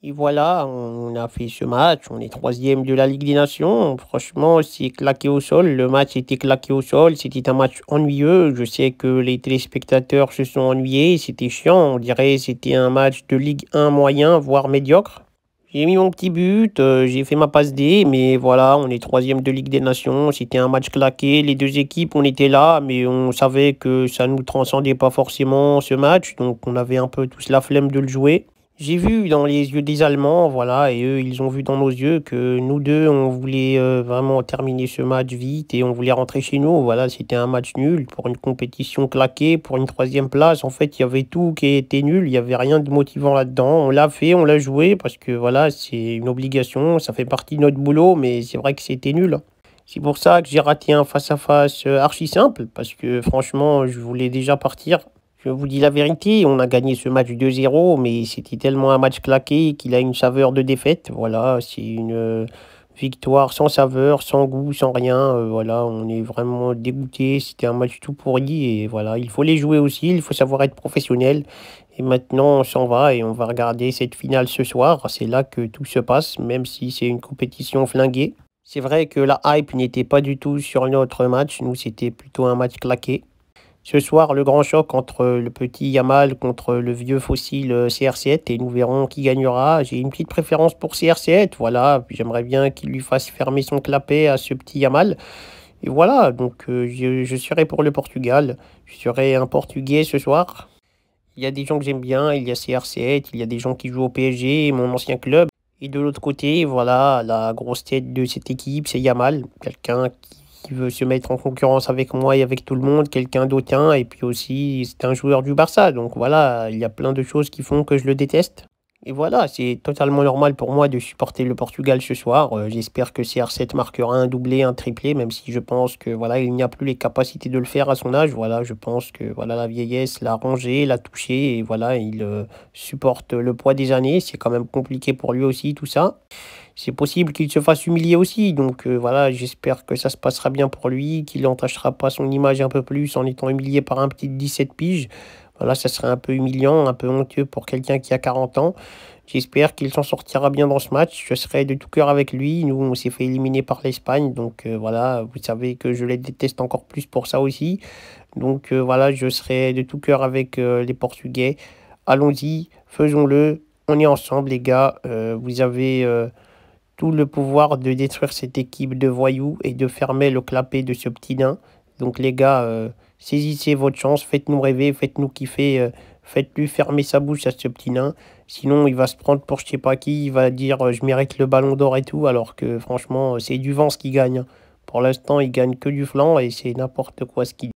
Et voilà, on a fait ce match, on est troisième de la Ligue des Nations. Franchement, c'est claqué au sol. Le match était claqué au sol. C'était un match ennuyeux. Je sais que les téléspectateurs se sont ennuyés. C'était chiant. On dirait que c'était un match de Ligue 1 moyen, voire médiocre. J'ai mis mon petit but, j'ai fait ma passe D, mais voilà, on est troisième de Ligue des Nations. C'était un match claqué. Les deux équipes, on était là, mais on savait que ça nous transcendait pas forcément ce match. Donc on avait un peu tous la flemme de le jouer. J'ai vu dans les yeux des Allemands, voilà, et eux, ils ont vu dans nos yeux que nous deux, on voulait vraiment terminer ce match vite et on voulait rentrer chez nous. Voilà, c'était un match nul pour une compétition claquée, pour une troisième place. En fait, il y avait tout qui était nul, il n'y avait rien de motivant là-dedans. On l'a fait, on l'a joué parce que voilà, c'est une obligation, ça fait partie de notre boulot, mais c'est vrai que c'était nul. C'est pour ça que j'ai raté un face-à-face archi simple, parce que franchement, je voulais déjà partir. Je vous dis la vérité, on a gagné ce match 2-0, mais c'était tellement un match claqué qu'il a une saveur de défaite. Voilà, c'est une victoire sans saveur, sans goût, sans rien. Voilà, on est vraiment dégoûté. C'était un match tout pourri et voilà, il faut les jouer aussi, il faut savoir être professionnel. Et maintenant, on s'en va et on va regarder cette finale ce soir. C'est là que tout se passe, même si c'est une compétition flinguée. C'est vrai que la hype n'était pas du tout sur notre match. Nous, c'était plutôt un match claqué. Ce soir, le grand choc entre le petit Yamal contre le vieux fossile CR7 et nous verrons qui gagnera. J'ai une petite préférence pour CR7, voilà. J'aimerais bien qu'il lui fasse fermer son clapet à ce petit Yamal. Et voilà, donc je serai pour le Portugal. Je serai un Portugais ce soir. Il y a des gens que j'aime bien, il y a CR7, il y a des gens qui jouent au PSG, mon ancien club. Et de l'autre côté, voilà, la grosse tête de cette équipe, c'est Yamal, quelqu'un qui veut se mettre en concurrence avec moi et avec tout le monde, quelqu'un d'autant, et puis aussi, c'est un joueur du Barça. Donc voilà, il y a plein de choses qui font que je le déteste. Et voilà, c'est totalement normal pour moi de supporter le Portugal ce soir. J'espère que CR7 marquera un doublé, un triplé, même si je pense que voilà, il n'y a plus les capacités de le faire à son âge. Voilà, je pense que voilà, la vieillesse l'a rongé, l'a touché, et voilà, il supporte le poids des années. C'est quand même compliqué pour lui aussi, tout ça. C'est possible qu'il se fasse humilier aussi, donc voilà, j'espère que ça se passera bien pour lui, qu'il n'entachera pas son image un peu plus en étant humilié par un petit 17 piges. Voilà, ça serait un peu humiliant, un peu honteux pour quelqu'un qui a 40 ans. J'espère qu'il s'en sortira bien dans ce match. Je serai de tout cœur avec lui. Nous, on s'est fait éliminer par l'Espagne. Donc voilà, vous savez que je les déteste encore plus pour ça aussi. Donc voilà, je serai de tout cœur avec les Portugais. Allons-y, faisons-le. On est ensemble, les gars. Vous avez tout le pouvoir de détruire cette équipe de voyous et de fermer le clapet de ce petit nain. Donc les gars, saisissez votre chance, faites-nous rêver, faites-nous kiffer, faites-lui fermer sa bouche à ce petit nain. Sinon, il va se prendre pour je sais pas qui, il va dire je mérite le ballon d'or et tout, alors que franchement, c'est du vent ce qu'il gagne. Pour l'instant, il gagne que du flanc et c'est n'importe quoi ce qu'il